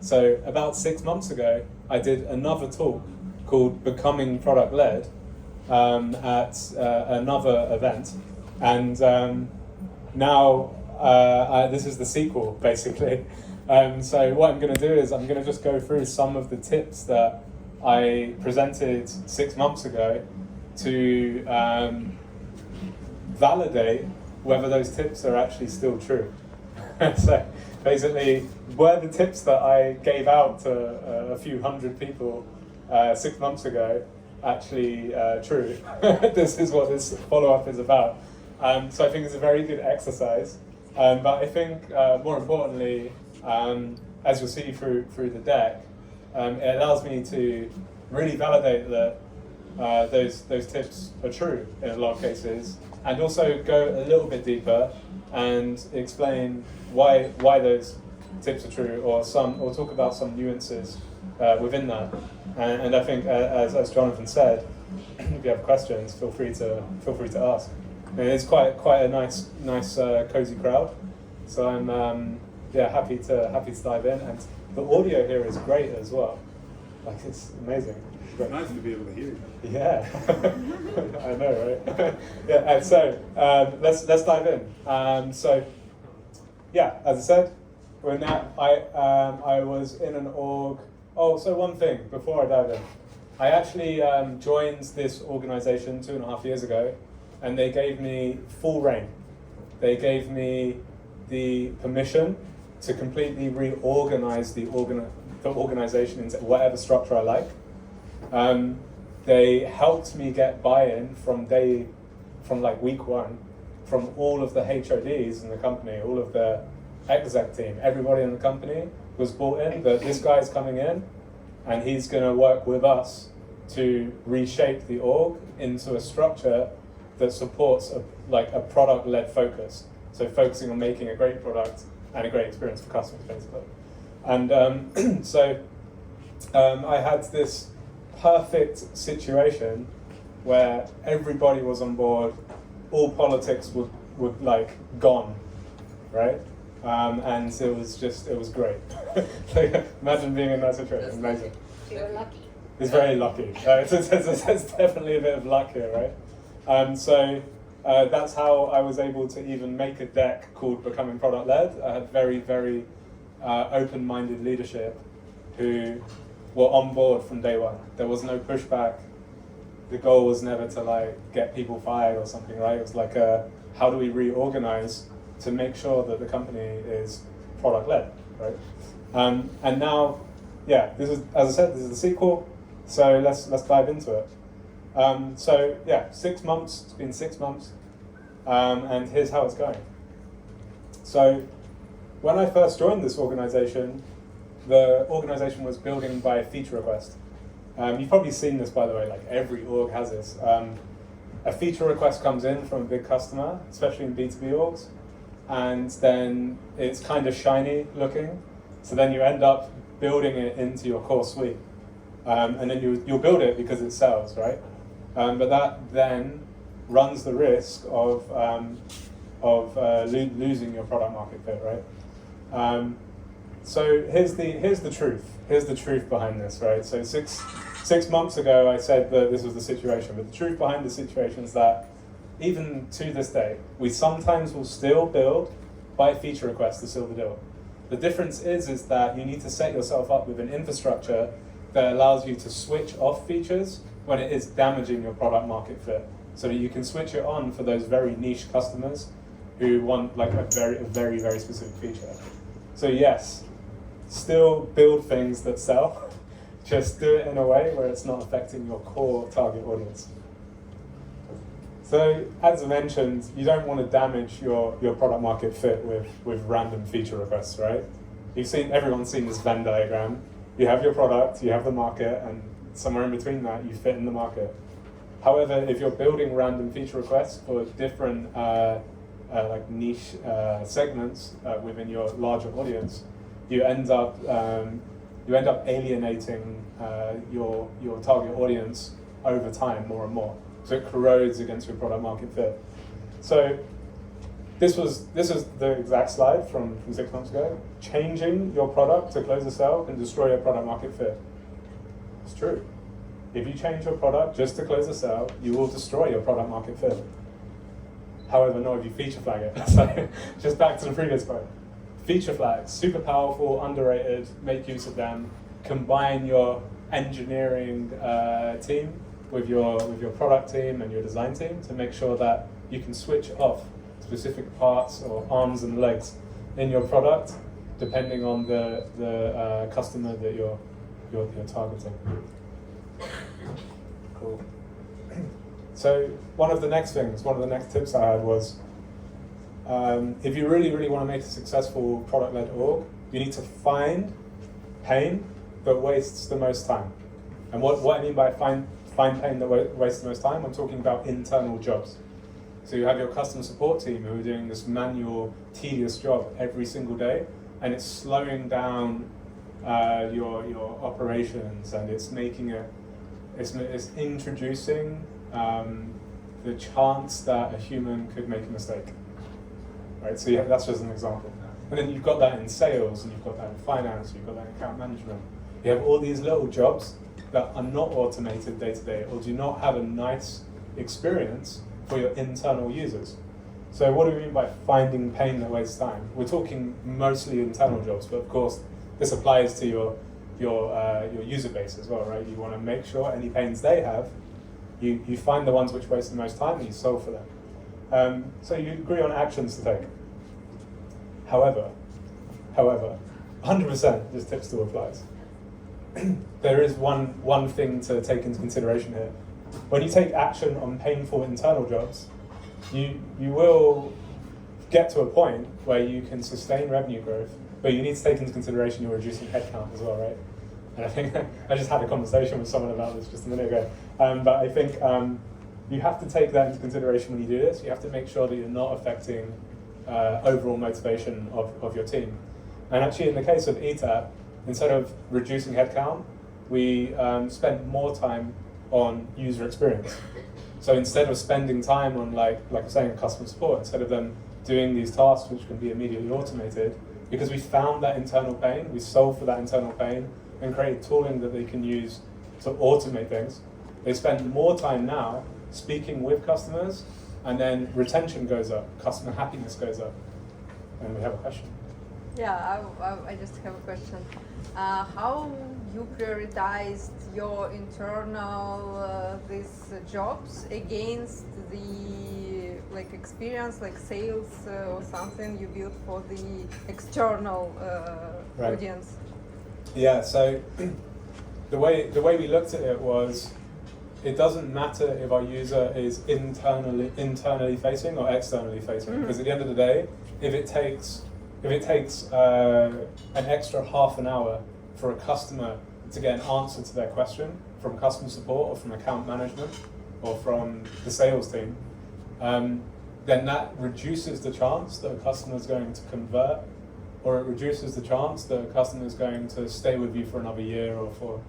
So about 6 months ago, I did another talk called Becoming Product Led at another event, and now this is the sequel, basically. So what I'm going to do is I'm going to just go through some of the tips that I presented 6 months ago to validate whether those tips are actually still true. So basically, were the tips that I gave out to a few hundred people 6 months ago actually true? This is what this follow-up is about. So I think it's a very good exercise. But I think more importantly, as you'll see through the deck, it allows me to really validate that those tips are true in a lot of cases, and also go a little bit deeper and explain why those tips are true, or talk about some nuances within that. And I think, as Jonathan said, if you have questions, feel free to ask. And it's quite a nice cozy crowd. So I'm happy to dive in, and the audio here is great as well. Like, it's amazing. It's nice to be able to hear you. Yeah, I know, right? Yeah, and so let's dive in. So yeah, as I said, we're now. I was in an org. Oh, so one thing before I dive in, I actually joined this organization 2.5 years ago, and they gave me full reign. They gave me the permission to completely reorganize the organization into whatever structure I like. They helped me get buy-in from like week one, from all of the HODs in the company, all of the exec team, everybody in the company was bought in that this guy's coming in and he's going to work with us to reshape the org into a structure that supports a product-led focus. So focusing on making a great product and a great experience for customers, basically. And so I had this perfect situation where everybody was on board, all politics were like gone, right? And it was great. Like, imagine being in that situation, amazing. You're lucky. It's very lucky. It's definitely a bit of luck here, right? So that's how I was able to even make a deck called Becoming Product Led. I had very, very open-minded leadership who were on board from day one. There was no pushback. The goal was never to like get people fired or something, right? It was like how do we reorganize to make sure that the company is product-led, right? And now, yeah, this is, as I said, this is the sequel. So let's dive into it. So yeah, 6 months. It's been 6 months, and here's how it's going. So when I first joined this organization, the organization was building by feature request. You've probably seen this, by the way. Like, every org has this. A feature request comes in from a big customer, especially in B2B orgs, and then it's kind of shiny looking. So then you end up building it into your core suite, and then you'll build it because it sells, right? But that then runs the risk of losing your product market fit, right? So here's the truth. Here's the truth behind this, right? So six months ago, I said that this was the situation, but the truth behind the situation is that even to this day, we sometimes will still build by feature request to seal the deal. The difference is that you need to set yourself up with an infrastructure that allows you to switch off features when it is damaging your product market fit, so that you can switch it on for those very niche customers who want like a very, very specific feature. So yes, still build things that sell, just do it in a way where it's not affecting your core target audience. So as I mentioned, you don't want to damage your product market fit with random feature requests, right? Everyone's seen this Venn diagram. You have your product, you have the market, and somewhere in between that, you fit in the market. However, if you're building random feature requests for different like niche segments within your larger audience, you end up alienating your target audience over time more and more. So it corrodes against your product market fit. So this was the exact slide from 6 months ago. Changing your product to close a sale can destroy your product market fit. It's true. If you change your product just to close a sale, you will destroy your product market fit. However, not if you feature flag it. So just back to the previous point. Feature flags, super powerful, underrated, make use of them. Combine your engineering team with your product team and your design team to make sure that you can switch off specific parts or arms and legs in your product depending on the customer that you're targeting. Cool. So one of the next tips I had was if you really want to make a successful product-led org, you need to find pain that wastes the most time. And what I mean by find pain that wastes the most time, I'm talking about internal jobs. So you have your customer support team who are doing this manual, tedious job every single day, and it's slowing down your operations, and it's introducing the chance that a human could make a mistake. Right, so that's just an example. And then you've got that in sales, and you've got that in finance, you've got that in account management. You have all these little jobs that are not automated day to day, or do not have a nice experience for your internal users. So what do we mean by finding pain that wastes time? We're talking mostly internal jobs, but of course this applies to your user base as well, right? You want to make sure any pains they have, you find the ones which waste the most time and you solve for them. So you agree on actions to take. However, 100% this tip still applies. There is one thing to take into consideration here. When you take action on painful internal jobs, you will get to a point where you can sustain revenue growth, but you need to take into consideration you're reducing headcount as well, right? And I think I just had a conversation with someone about this just a minute ago. But I think you have to take that into consideration when you do this. You have to make sure that you're not affecting overall motivation of your team. And actually, in the case of ETAP, instead of reducing headcount, we spent more time on user experience. So instead of spending time on, like I'm saying, customer support, instead of them doing these tasks which can be immediately automated, because we found that internal pain, we solved for that internal pain, and created tooling that they can use to automate things. They spend more time now speaking with customers, and then retention goes up, customer happiness goes up. And we have a question. Yeah, I just have a question. How you prioritized your internal these jobs against the experience, like sales or something you built for the external Right. audience? Yeah, so the way we looked at it was, it doesn't matter if our user is internally facing or externally facing, because at the end of the day, if it takes an extra half an hour for a customer to get an answer to their question from customer support or from account management or from the sales team, then that reduces the chance that a customer is going to convert, or it reduces the chance that a customer is going to stay with you for another year or for.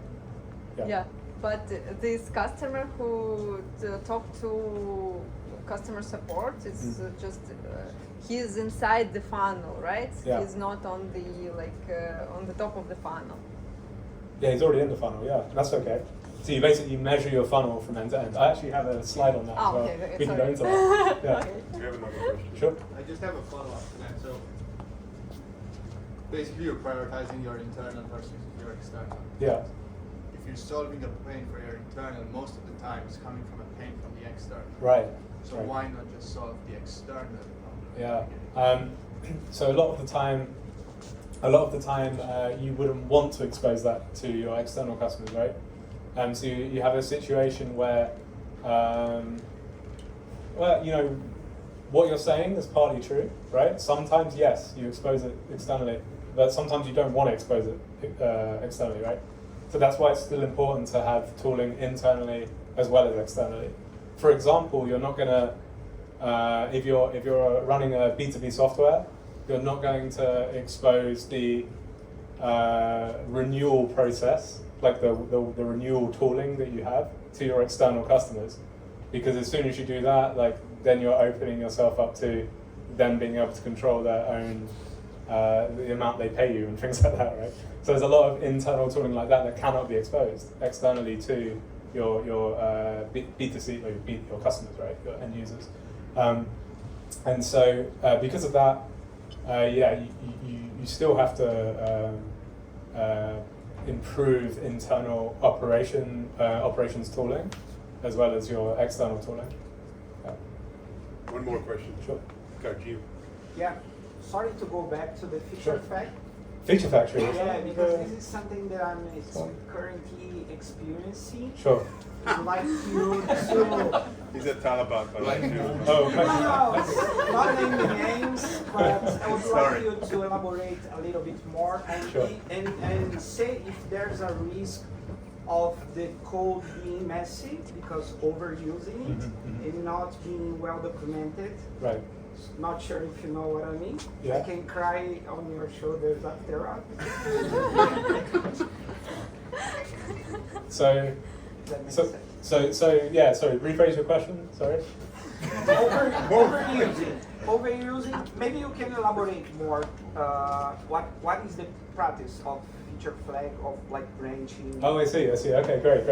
Yeah, but this customer who talked to customer support is just he's inside the funnel, right? Yeah. He's not on the on the top of the funnel. Yeah, he's already in the funnel. Yeah, that's okay. So you basically measure your funnel from end to end. I actually have a slide on that as well. Okay, We can sorry. go into that. Yeah. Okay. We have another question. Sure. I just have a follow-up to that. So basically you're prioritizing your internal versus your external. Yeah. If you're solving a pain for your internal, most of the time it's coming from a pain from the external. Right. So Right. why not just solve the external problem? Yeah. So a lot of the time, you wouldn't want to expose that to your external customers, right? So you have a situation where, what you're saying is partly true, right? Sometimes, yes, you expose it externally, but sometimes you don't want to expose it externally, right? So that's why it's still important to have tooling internally as well as externally. For example, you're not gonna, if you're running a B2B software, you're not going to expose the renewal process, like the renewal tooling that you have, to your external customers, because as soon as you do that, then you're opening yourself up to them being able to control their own the amount they pay you and things like that, right? So there's a lot of internal tooling like that that cannot be exposed externally to your B2C or your customers, right? Your end users. And so because of that, you still have to improve internal operations tooling as well as your external tooling. One more question. Sure. Cardio. Yeah, sorry to go back to the feature Sure. fact. Feature factory. Yeah, because this is something that I'm currently experiencing. Sure. I'd like you to. He's a Taliban, but like you. Oh, No, not name the names, but I would Sorry. like you to elaborate a little bit more Sure. and say if there's a risk of the code being messy because overusing it and not being well documented. right. Not sure if you know what I mean. Yeah. I can cry on your shoulders after all. So, That makes so, sense. so yeah. Sorry. Rephrase your question. Sorry. Overusing. Maybe you can elaborate more. What is the practice of feature flag of like branching? Oh, I see. Okay, great.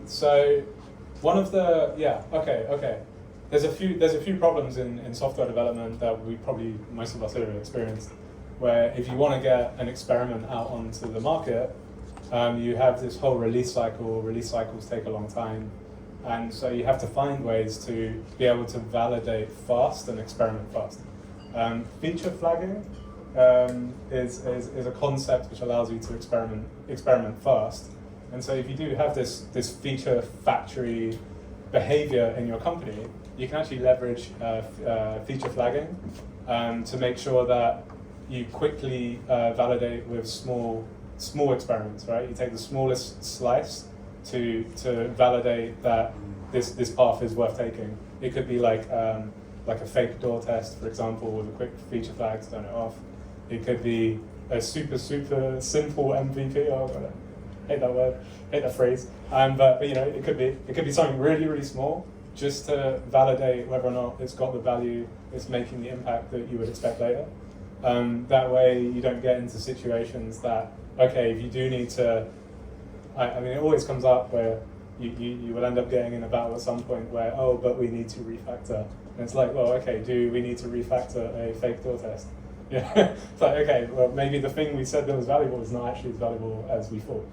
So, one of the okay. There's a few problems in software development that we probably most of us have experienced. Where if you want to get an experiment out onto the market, you have this whole release cycle. Release cycles take a long time, and so you have to find ways to be able to validate fast and experiment fast. Feature flagging is a concept which allows you to experiment fast. And so if you do have this feature factory behavior in your company, you can actually leverage feature flagging to make sure that you quickly validate with small experiments, right? You take the smallest slice to validate that this path is worth taking. It could be like a fake door test, for example, with a quick feature flag to turn it off. It could be a super simple MVP. Oh God, I hate that word, hate that phrase. But you know, it could be something really small, just to validate whether or not it's got the value, it's making the impact that you would expect later. That way, you don't get into situations that, okay, if you do need to, I mean, it always comes up where you will end up getting in a battle at some point where, oh, but we need to refactor. And it's like, well, okay, do we need to refactor a fake door test? Yeah, it's like, okay, well, maybe the thing we said that was valuable is not actually as valuable as we thought.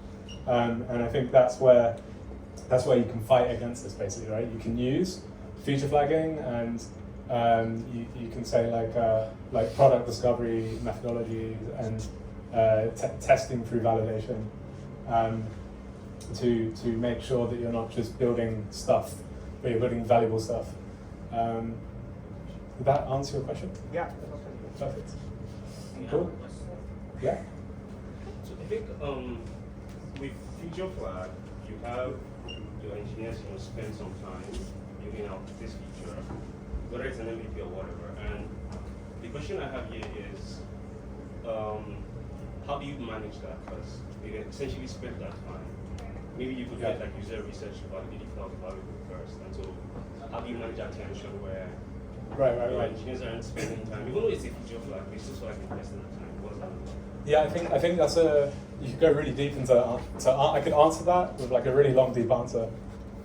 And I think that's where you can fight against this, basically, right? You can use feature flagging, and you can say like product discovery methodologies and testing through validation to make sure that you're not just building stuff, but you're building valuable stuff. Did that answer your question? Yeah. Perfect. Cool. Yeah. So I think with feature flag, you have your engineers spend some time building out this feature, whether it's an MVP or whatever. And the question I have here is, how do you manage that? Because you essentially spent that time. Maybe you could get like user research to validate if that was valuable first. And so how do you manage that tension where your engineers aren't spending time, even though it's a feature flag, they still like investing that time? What's that? Yeah, I think that's you could go really deep into I could answer that with like a really long, deep answer.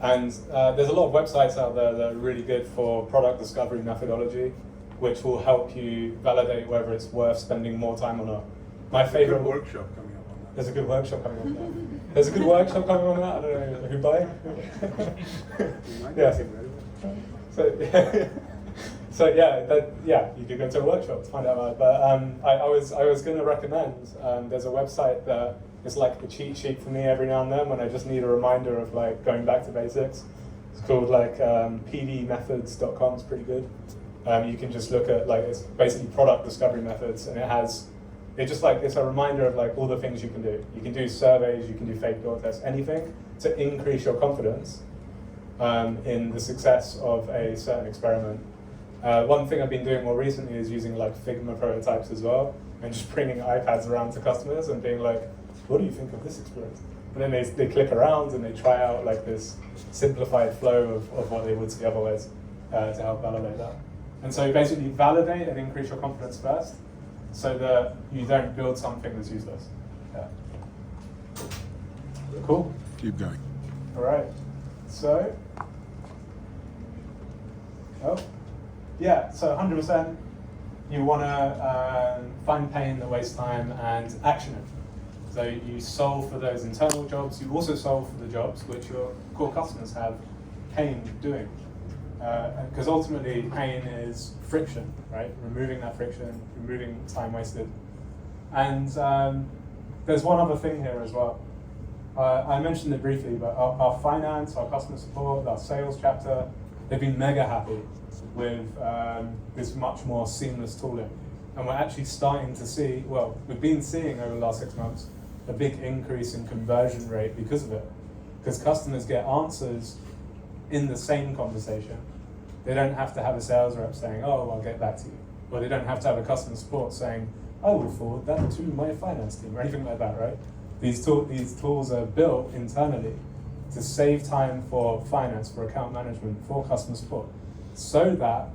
And there's a lot of websites out there that are really good for product discovery methodology, which will help you validate whether it's worth spending more time or not. My favorite Good workshop coming up on that. There's a good workshop coming on that. There's a good workshop coming on that. I don't know who by. You might Yes. get ready. So you could go to a workshop to find out about it. But I was going to recommend. There's a website that is like a cheat sheet for me every now and then when I just need a reminder of like going back to basics. It's called like pdmethods.com. It's pretty good. You can just look at it's basically product discovery methods, and it's a reminder of like all the things you can do. You can do surveys, you can do fake door tests, anything to increase your confidence in the success of a certain experiment. One thing I've been doing more recently is using like Figma prototypes as well, and just bringing iPads around to customers and being like, what do you think of this experience? And then they click around and they try out like this simplified flow of what they would see otherwise to help validate that. And so basically validate and increase your confidence first so that you don't build something that's useless. Yeah. Cool. Keep going. All right. So, yeah, so 100%, you want to find pain that wastes time and action it. So you solve for those internal jobs. You also solve for the jobs which your core customers have pain doing. Because ultimately, pain is friction, right? Removing that friction, removing time wasted. And there's one other thing here as well. I mentioned it briefly, but our finance, our customer support, our sales chapter, they've been mega happy with this much more seamless tooling. And we're actually starting to see, well, we've been seeing over the last 6 months, a big increase in conversion rate because of it. Because customers get answers in the same conversation. They don't have to have a sales rep saying, oh, I'll get back to you. Or they don't have to have a customer support saying, I will forward that to my finance team, or anything like that, right? These tools are built internally to save time for finance, for account management, for customer support, so that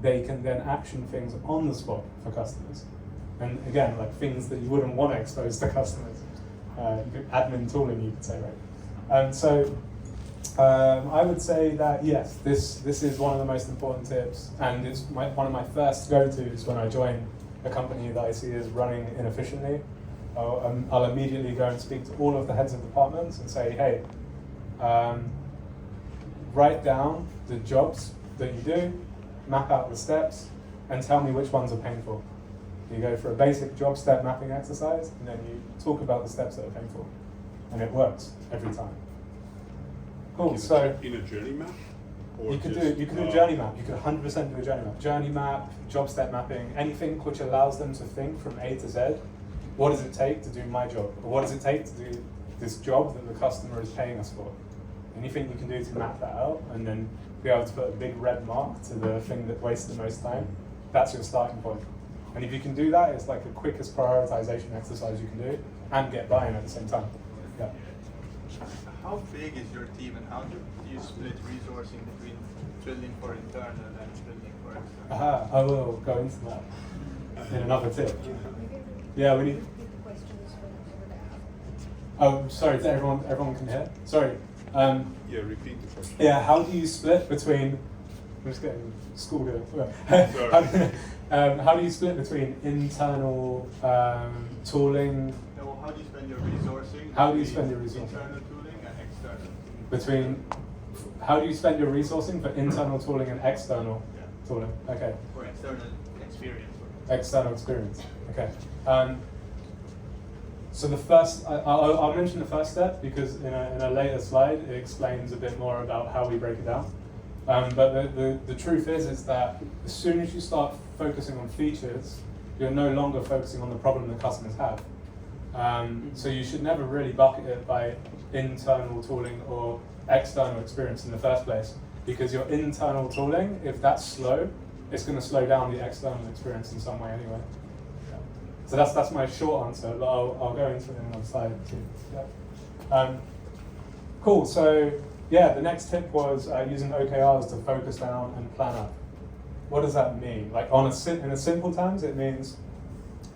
they can then action things on the spot for customers. And again, like things that you wouldn't want to expose to customers. Admin tooling, you could say, right? I would say that yes, this is one of the most important tips, and it's one of my first go-tos when I join a company that I see is running inefficiently. I'll immediately go and speak to all of the heads of departments and say, hey, write down the jobs that you do, map out the steps, and tell me which ones are painful. You go for a basic job step mapping exercise, and then you talk about the steps that are painful, and it works every time. Cool. So in a journey map, or you could do a journey map. You could 100% do a journey map. Journey map, job step mapping, anything which allows them to think from A to Z. What does it take to do my job? Or what does it take to do this job that the customer is paying us for? Anything you can do to map that out and then be able to put a big red mark to the thing that wastes the most time, that's your starting point. And if you can do that, it's like the quickest prioritization exercise you can do and get buy-in at the same time. Yeah. How big is your team and how do you split resourcing between building for internal and building for external? I will go into that in another tip. Yeah, we need. Oh, sorry. Everyone can hear. Sorry. yeah, repeat the question. Yeah. How do you split between? I'm just getting schooled here. How do you split between internal tooling? No, how do you spend your resourcing? How do you spend your resourcing? Internal tooling and external. Between. How do you spend your resourcing for internal tooling and external tooling? Okay. Or external experience. External experience. Okay. So the first, I'll mention the first step because in a later slide it explains a bit more about how we break it down. But the truth is that as soon as you start focusing on features, you're no longer focusing on the problem that customers have. So you should never really bucket it by internal tooling or external experience in the first place, because your internal tooling, if that's slow, it's going to slow down the external experience in some way anyway. Yeah. So that's my short answer, but I'll go into it in another slide too. Yeah. Cool, so yeah, the next tip was using OKRs to focus down and plan up. What does that mean? Like in a simple terms, it means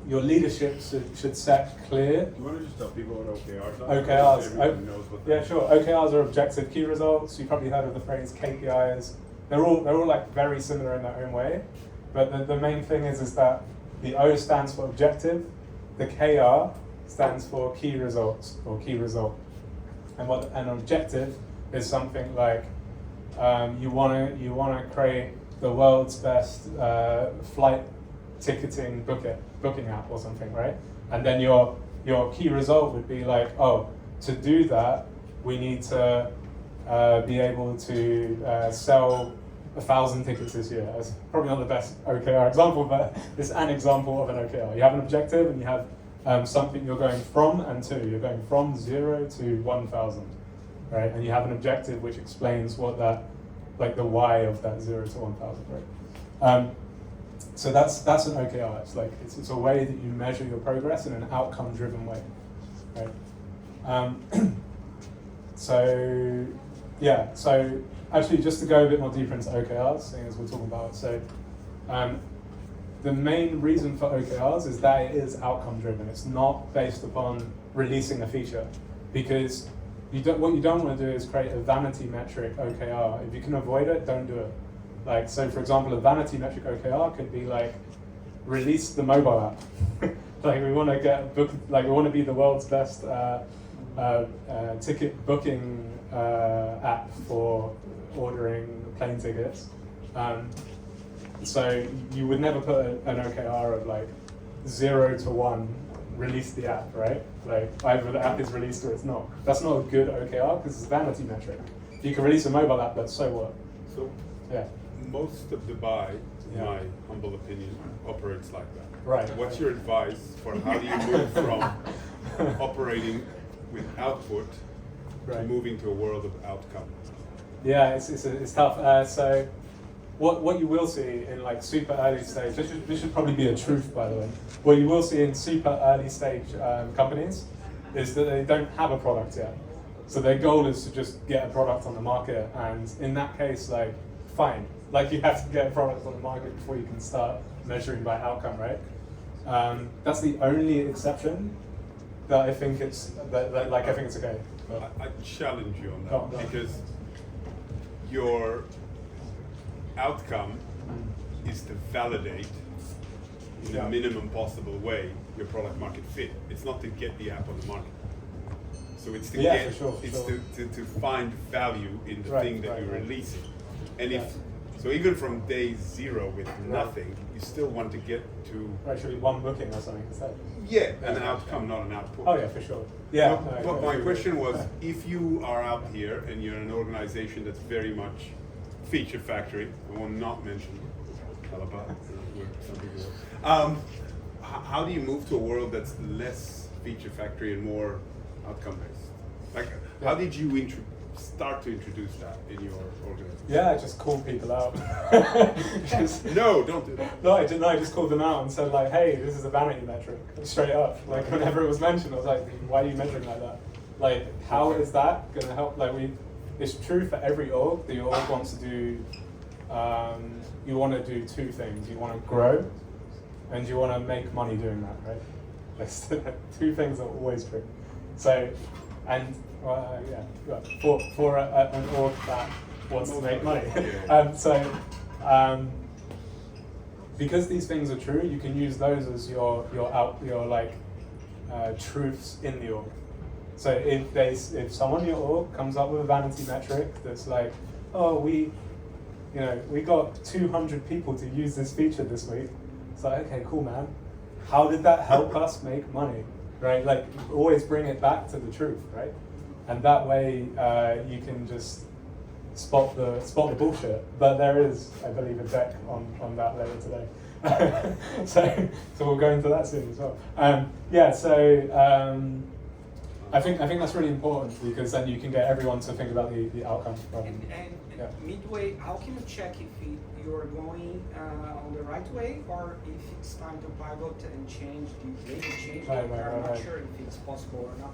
your leadership should set clear. You want to just tell people what OKRs are? OKRs. Everyone knows what they Yeah, sure. OKRs are objective key results. You've probably heard of the phrase KPIs. They're all like very similar in their own way, but the main thing is that the O stands for objective, the KR stands for key results or key result, and what an objective is something like you wanna create the world's best flight ticketing booking app or something, right? And then your key result would be like, oh, to do that, we need to be able to sell 1,000 tickets this year. That's probably not the best OKR example, but it's an example of an OKR. You have an objective and you have something you're going from and to. You're going from 0 to 1,000, right? And you have an objective which explains what that, like the why of that 0 to 1,000, right? So that's an OKR. It's like it's a way that you measure your progress in an outcome-driven way, right? So yeah. So actually, just to go a bit more deeper into OKRs, seeing as we're talking about it. So The main reason for OKRs is that it is outcome driven. It's not based upon releasing a feature, because what you don't want to do is create a vanity metric OKR. If you can avoid it, don't do it. Like, so for example, a vanity metric OKR could be like, release the mobile app. Like, we want to we want to be the world's best ticket booking app for ordering plane tickets. So you would never put an OKR of like 0 to 1, release the app, right? Like, either the app is released or it's not. That's not a good OKR because it's a vanity metric. You can release a mobile app, but so what? So Yeah. most of Dubai, in Yeah. my humble opinion, operates like that. Right. What's your advice for how do you move from operating with output to Right. moving to a world of outcome? Yeah, it's tough. So what you will see in like super early stage, this should probably be a truth, by the way. What you will see in super early stage companies is that they don't have a product yet. So their goal is to just get a product on the market, and in that case, like, fine. Like, you have to get a product on the market before you can start measuring by outcome, right? That's the only exception that I think it's I think it's okay. But, I challenge you on that Go on. because your outcome is to validate in Yeah. the minimum possible way your product market fit. It's not to get the app on the market. So it's to Yeah, get, for sure, it's sure. to find value in the Right, thing that right, you're right. releasing. And Yeah. so even from day 0 with nothing, you still want to get to actually, one booking or something instead. an outcome, not an output. Oh yeah, for sure. Yeah. But my question was, if you are out here and you're an organization that's very much feature factory, I will not mention Alaba, some people will. How do you move to a world that's less feature factory and more outcome based? Like, how did you start to introduce that in your organization? Yeah, I just called people out. No, don't do that. No, I didn't. I just called them out and said like, "Hey, this is a vanity metric." Straight up, like whenever it was mentioned, I was like, "Why are you measuring like that? Like, how is that going to help?" Like, it's true for every org. The org wants to do, you want to do 2 things. You want to grow, and you want to make money doing that, right? That's 2 things are always true. So, and for an org that wants to make money. Because these things are true, you can use those as your truths in the org. So if someone in your org comes up with a vanity metric that's like, oh, we got 200 people to use this feature this week. It's like, okay, cool, man. How did that help us make money? Right? Like, always bring it back to the truth, right? And that way you can just spot the bullshit. But there is, I believe, a deck on that later today. so we'll go into that soon as well. I think that's really important, because then you can get everyone to think about the outcome. And Yeah. midway, how can you check if you're going on the right way, or if it's time to pivot and change the Right, I'm right, not right. sure if it's possible or not.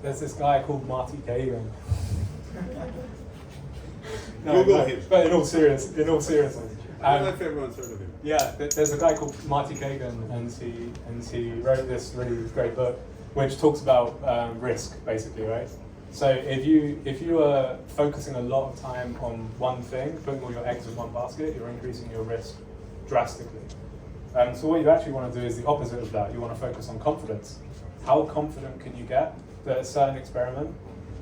There's this guy called Marty Kagan. Google him. But in all seriousness, I don't know if everyone's heard of him. yeah, there's a guy called Marty Kagan, and he wrote this really great book, which talks about risk, basically, right? So if you are focusing a lot of time on one thing, putting all your eggs in one basket, you're increasing your risk drastically. So what you actually want to do is the opposite of that. You want to focus on confidence. How confident can you get that a certain experiment,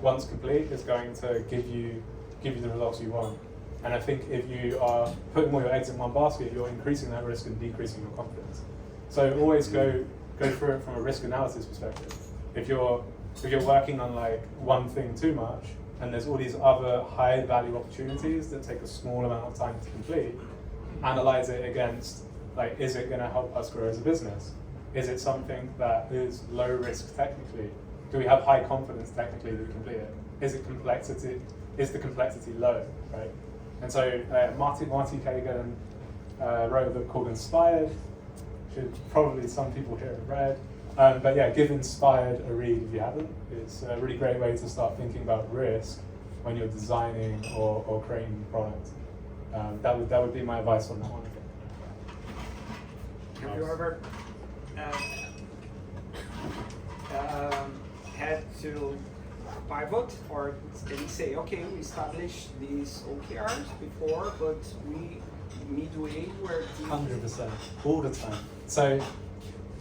once complete, is going to give you the results you want? And I think if you are putting all your eggs in one basket, you're increasing that risk and decreasing your confidence. So always go through it from a risk analysis perspective. If you're working on like one thing too much, and there's all these other high value opportunities that take a small amount of time to complete, analyze it against, like, is it going to help us grow as a business? Is it something that is low risk technically? Do we have high confidence technically that we complete it? Is the complexity low, right? And so Marty Kagan wrote a book called Inspired, which probably some people here have read. But yeah, give Inspired a read if you haven't. It's a really great way to start thinking about risk when you're designing or creating a product. That would be my advice on that one. Have you ever had to pivot or and say, okay, we established these OKRs before, but we midway were 100%, all the time. So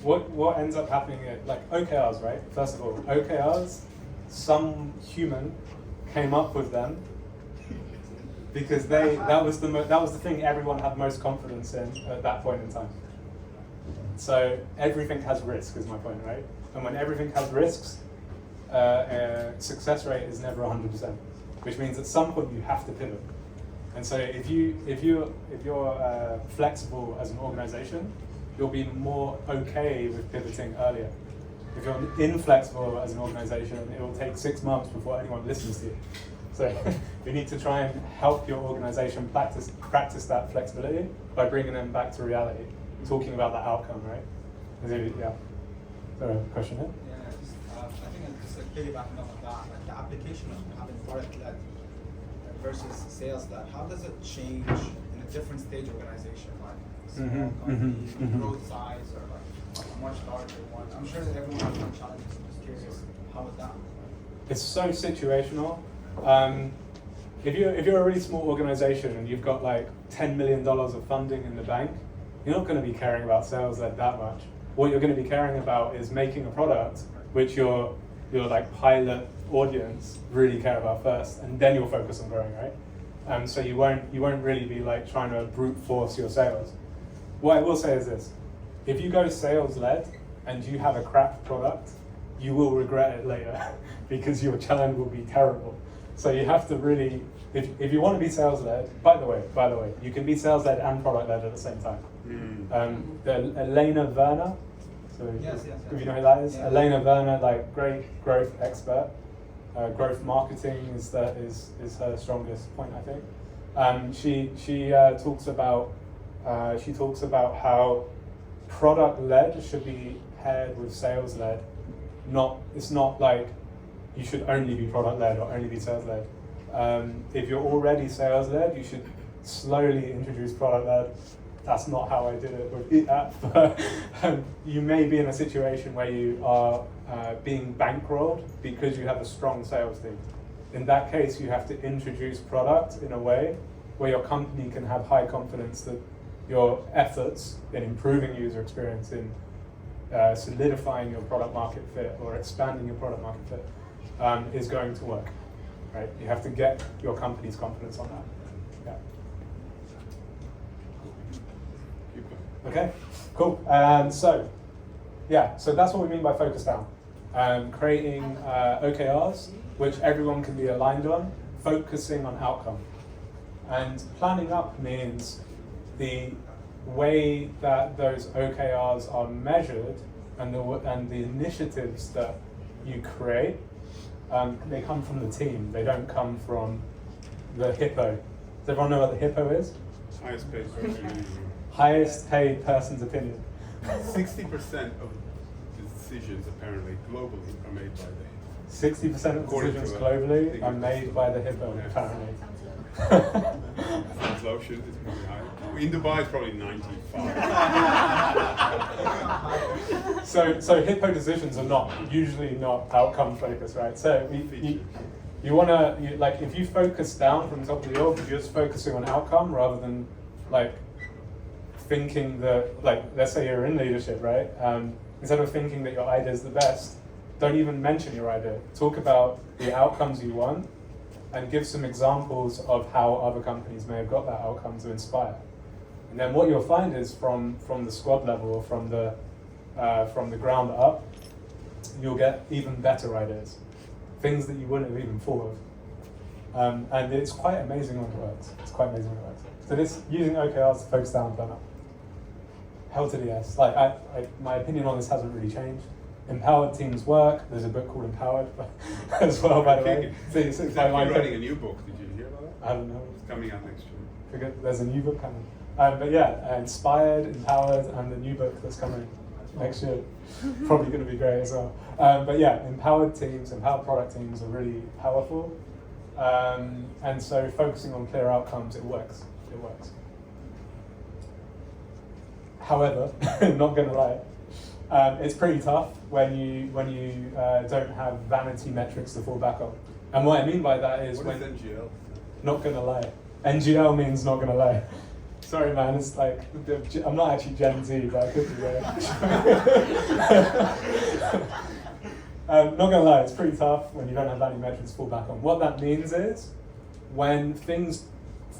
what ends up happening like OKRs, right? First of all, OKRs, some human came up with them because that was the thing everyone had most confidence in at that point in time. So everything has risk, is my point, right? And when everything has risks, success rate is never 100%, which means at some point you have to pivot. And so if you're flexible as an organization, you'll be more okay with pivoting earlier. If you're inflexible as an organization, it will take 6 months before anyone listens to you. So you need to try and help your organization practice that flexibility by bringing them back to reality, talking about the outcome, right? Yeah. Is there a question here? Yeah, I think just like piggybacking off of that, like the application of having product-led versus sales-led, how does it change in a different stage organization, like small company, growth size, or like a much larger one? I'm sure that everyone has different challenges. I'm just curious, how would that? It's so situational. If you're a really small organization and you've got like $10 million of funding in the bank, you're not going to be caring about sales led that much. What you're going to be caring about is making a product which your like pilot audience really care about first, and then you'll focus on growing, right? So you won't really be like trying to brute force your sales. What I will say is this: if you go sales led and you have a crap product, you will regret it later because your challenge will be terrible. So you have to really, if you want to be sales led, by the way, you can be sales led and product led at the same time. Elena Werner, so Yes. if you know who that is, Yeah. Elena Werner, like great growth expert. Growth marketing is her strongest point, I think. She talks about how product led should be paired with sales led. It's not like you should only be product led or only be sales led. If you're already sales led, you should slowly introduce product led. That's not how I did it with Eat App, but you may be in a situation where you are being bankrolled because you have a strong sales team. In that case, you have to introduce product in a way where your company can have high confidence that your efforts in improving user experience, in solidifying your product market fit or expanding your product market fit is going to work, right? You have to get your company's confidence on that. Yeah. Okay, cool. So that's what we mean by focus down. Creating OKRs, which everyone can be aligned on, focusing on outcome. And planning up means the way that those OKRs are measured and the initiatives that you create, they come from the team. They don't come from the hippo. Does everyone know what the hippo is? Highest paid person. Highest paid person's opinion. 60% of decisions apparently globally are made by the 60% of According decisions to a globally thing. are made by the hippo, Yeah. apparently. Sounds low, shit, it's probably high. In Dubai it's probably 95. So hippo decisions are usually not outcome focused, right? So you want to, like, if you focus down from the top of the org, you're just focusing on outcome rather than like thinking that, like, let's say you're in leadership, right? Instead of thinking that your idea is the best, don't even mention your idea. Talk about the outcomes you want and give some examples of how other companies may have got that outcome to inspire. And then what you'll find is from the squad level or from the ground up, you'll get even better ideas, things that you wouldn't have even thought of. And it's quite amazing when it works. So this using OKRs to focus down and plan up. Hell to the yes. Like my opinion on this hasn't really changed. Empowered teams work. There's a book called Empowered as well, by the way. It's actually writing a new book. Did you hear about that? I don't know. It's coming out next year. There's a new book coming. But yeah, Inspired, Empowered, and the new book that's coming next year. Probably going to be great as well. But yeah, empowered product teams are really powerful. And so focusing on clear outcomes, it works. it works. However, not gonna lie, it's pretty tough when you don't have vanity metrics to fall back on. And what I mean by that is What when is NGL? not gonna lie. NGL means not gonna lie. Sorry, man. It's like I'm not actually Gen Z, but I could be. Not gonna lie, it's pretty tough when you don't have vanity metrics to fall back on. What that means is when things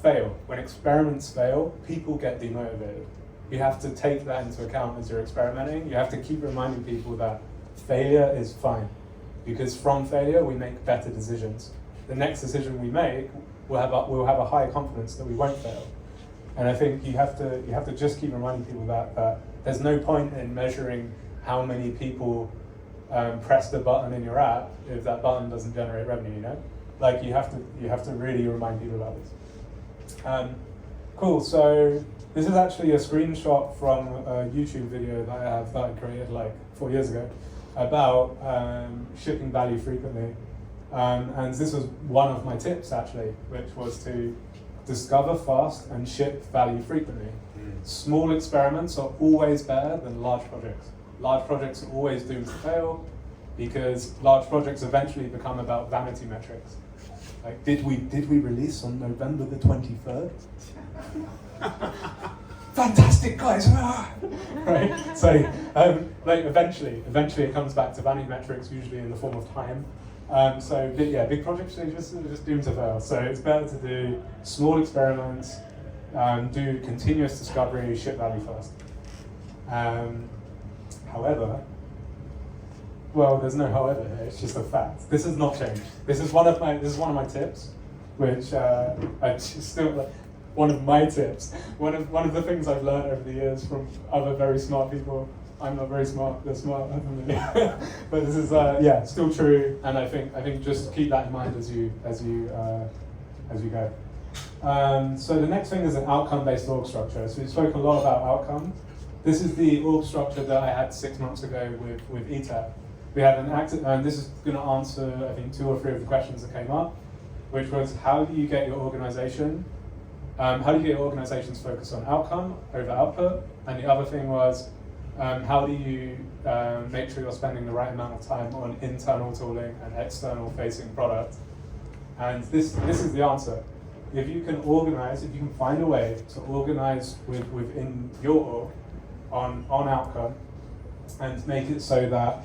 fail, when experiments fail, people get demotivated. You have to take that into account as you're experimenting. You have to keep reminding people that failure is fine, because from failure we make better decisions. The next decision we make, we'll have a high confidence that we won't fail. And I think you have to just keep reminding people that there's no point in measuring how many people press the button in your app if that button doesn't generate revenue. You know, like you have to really remind people about this. Cool. So this is actually a screenshot from a YouTube video that I created like 4 years ago about shipping value frequently. And this was one of my tips actually, which was to discover fast and ship value frequently. Small experiments are always better than large projects. Large projects are always doomed to fail because large projects eventually become about vanity metrics. Like, did we release on November the 23rd? Fantastic, guys! Right. So, like eventually it comes back to vanity metrics, usually in the form of time. So big projects are just doomed to fail. So it's better to do small experiments, do continuous discovery, ship value fast. However, well, there's no however here. It's just a fact. This has not changed. This is one of my tips, which I still like. One of my tips. One of the things I've learned over the years from other very smart people. I'm not very smart. They're smarter than me. But this is still true. And I think just keep that in mind as you go. So the next thing is an outcome-based org structure. So we spoke a lot about outcome. This is the org structure that I had 6 months ago with ETAP. We had an active, and this is going to answer I think 2 or 3 of the questions that came up, which was how do you get your organization? How do you get your organizations focused on outcome over output? And the other thing was, how do you make sure you're spending the right amount of time on internal tooling and external facing product? And this is the answer. If you can find a way to organize within your org on outcome and make it so that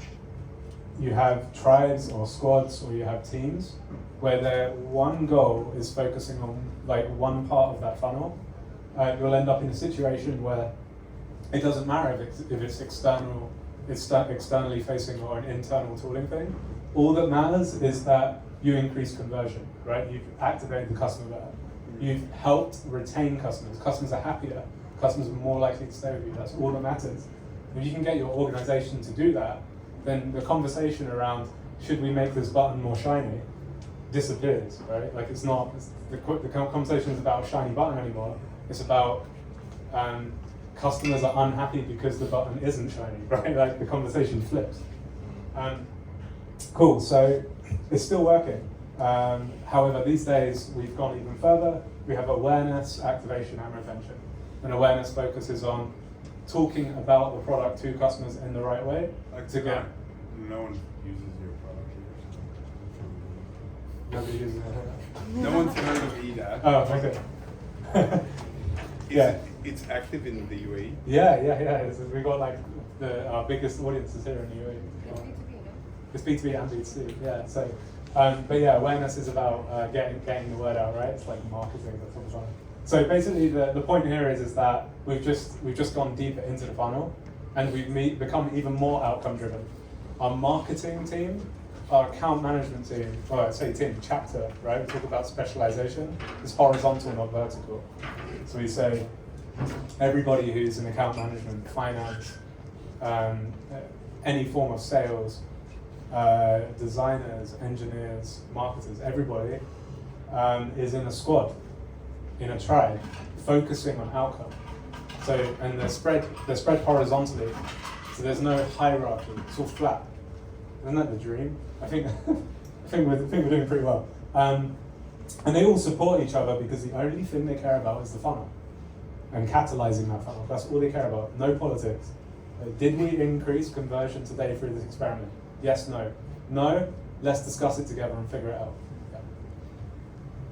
you have tribes or squads or you have teams where their one goal is focusing on like one part of that funnel, you'll end up in a situation where it doesn't matter if it's externally facing or an internal tooling thing. All that matters is that you increase conversion, right? You've activated the customer better. You've helped retain customers. Customers are happier. Customers are more likely to stay with you. That's all that matters. If you can get your organization to do that, then the conversation around should we make this button more shiny disappears, right? Like the conversation is about a shiny button anymore. It's about customers are unhappy because the button isn't shiny, right? Like the conversation flips. Cool, so it's still working. However, these days we've gone even further. We have awareness, activation, and retention. And awareness focuses on talking about the product to customers in the right way. Like to get no one uses your product here. nobody uses it. No one's heard of EDAP. Oh, okay. Yeah. It's active in the UAE. Yeah. We got like our biggest audiences here in the UAE. It's B2B and B2C, yeah. So, but yeah, awareness is about getting the word out, right? It's like marketing, that's what we're trying. So basically, the point here is that we've just gone deeper into the funnel, and we've become even more outcome driven. Our marketing team, our account management team, or I say team, chapter, right? We talk about specialization. It's horizontal, not vertical. So we say everybody who's in account management, finance, any form of sales, designers, engineers, marketers, everybody is in a squad, in a tribe, focusing on outcome. So, and they're spread horizontally, so there's no hierarchy, it's all flat. Isn't that the dream? I think we're doing pretty well. And they all support each other because the only thing they care about is the funnel and catalyzing that funnel. That's all they care about, no politics. Did we increase conversion today through this experiment? Yes, no. No, let's discuss it together and figure it out.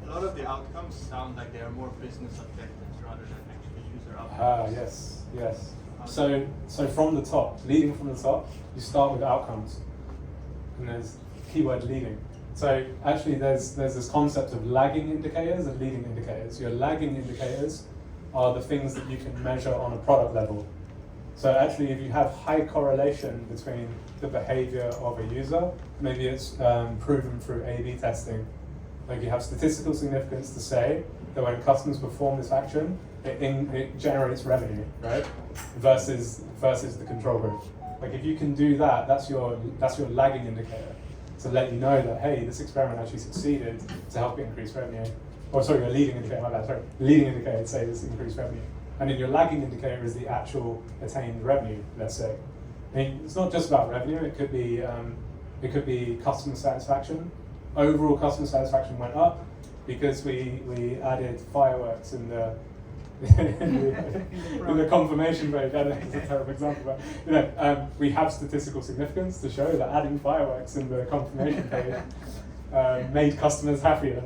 A lot of the outcomes sound like they are more business objectives rather than actually user outcomes. Ah, yes, yes. So from the top, leading from the top, you start with outcomes. And there's keyword leading. So actually there's this concept of lagging indicators and leading indicators. Your lagging indicators are the things that you can measure on a product level. So actually if you have high correlation between the behavior of a user, maybe it's proven through A/B testing. Like you have statistical significance to say that when customers perform this action, it generates revenue, right? Versus the control group. Like if you can do that, that's your lagging indicator to let you know that hey, this experiment actually succeeded to help increase revenue. Or sorry, your leading indicator, my bad, sorry. Leading indicator to say this increased revenue. And then your lagging indicator is the actual attained revenue, let's say. I mean, it's not just about revenue, it could be customer satisfaction. Overall customer satisfaction went up because we added fireworks in the in the confirmation page. I don't know, it's a terrible example, but we have statistical significance to show that adding fireworks in the confirmation page made customers happier.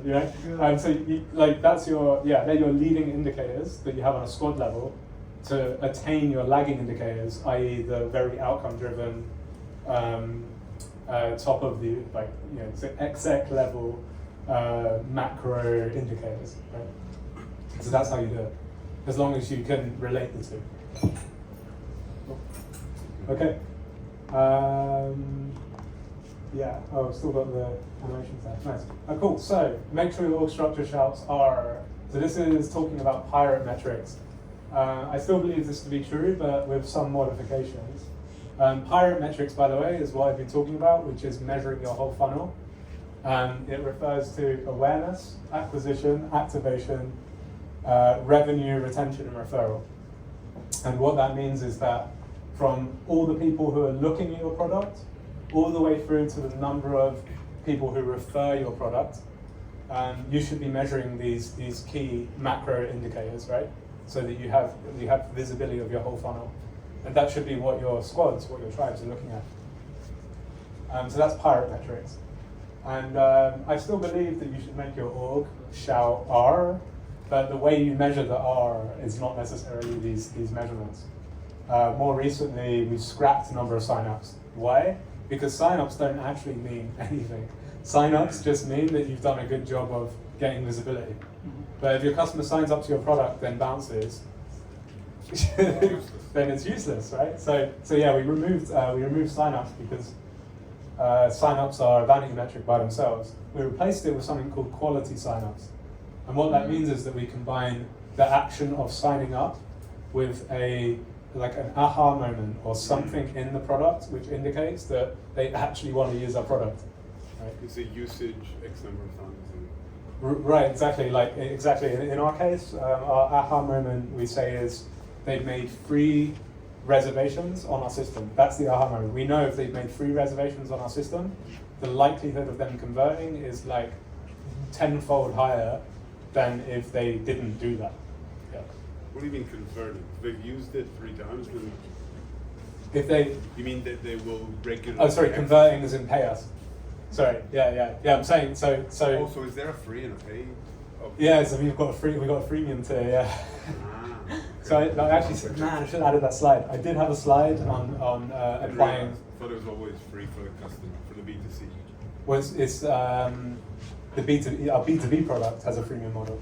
So that's they're your leading indicators that you have on a squad level to attain your lagging indicators, i.e. the very outcome driven top of the exec level macro indicators, right? So that's how you do it, as long as you can relate the two. Okay. I've still got the animations there. Nice. Cool. So make sure your org structure shouts R. So this is talking about pirate metrics. I still believe this to be true, but with some modifications. Pirate metrics, by the way, is what I've been talking about, which is measuring your whole funnel. It refers to awareness, acquisition, activation, revenue, retention, and referral. And what that means is that from all the people who are looking at your product, all the way through to the number of people who refer your product, you should be measuring these key macro indicators, right? So that you have visibility of your whole funnel. And that should be what your squads, what your tribes are looking at. So that's pirate metrics. And I still believe that you should make your org shout R, but the way you measure the R is not necessarily these measurements. More recently, we've scrapped a number of signups. Why? Because signups don't actually mean anything. Signups just mean that you've done a good job of getting visibility. But if your customer signs up to your product, then bounces, then it's useless, right? So yeah, we removed signups because signups are a vanity metric by themselves. We replaced it with something called quality signups. And what that means is that we combine the action of signing up with an aha moment or something in the product which indicates that they actually want to use our product. Right? It's a usage X number of times. Right, exactly. Exactly. In our case, our aha moment we say is they've made 3 reservations on our system. That's the aha moment. We know if they've made 3 reservations on our system, the likelihood of them converting is like 10-fold higher than if they didn't do that. Yeah. What do you mean converting? They've used it 3 times. If they, you mean that they will regularly? Oh, sorry, converting as in pay us. Sorry, yeah. I'm saying so. Also, is there a free and a pay? Yeah, so we've got a freemium tier. Yeah. Ah, So I actually said, man, I should have added that slide. I did have a slide on applying. I thought it was always free for the customer, for the B2C. It's the B2B, our B2B product has a freemium model.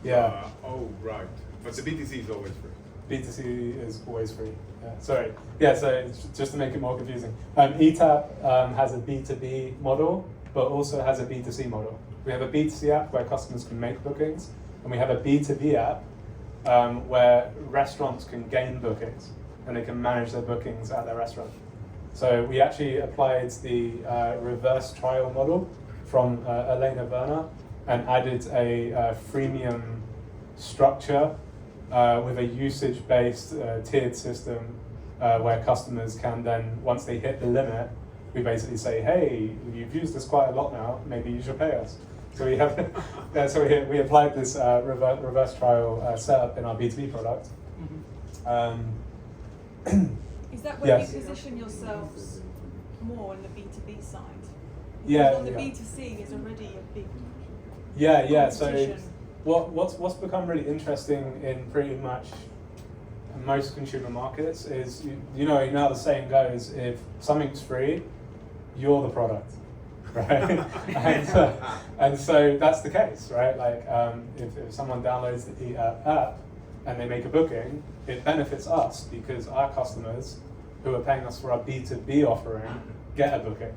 Yeah. Oh, right. But the B2C is always free. B2C is always free. Yeah. Sorry. Yeah, so it's just to make it more confusing. ETAP has a B2B model, but also has a B2C model. We have a B2C app where customers can make bookings, and we have a B2B app where restaurants can gain bookings, and they can manage their bookings at their restaurant. So we actually applied the reverse trial model from Elena Werner and added a freemium structure with a usage-based tiered system where customers can then, once they hit the limit, we basically say, hey, you've used this quite a lot now, maybe you should pay us. So we have, so we applied this reverse trial setup in our B2B product. Is that where Yes. you position yourselves more on the B2B side? Yeah, On the yeah. B2C is already a big Yeah. So competition. what's become really interesting in pretty much most consumer markets is you know how the saying goes: if something's free, you're the product, right? and so that's the case, right? Like if someone downloads the app and they make a booking, it benefits us because our customers who are paying us for our B2B offering get a booking.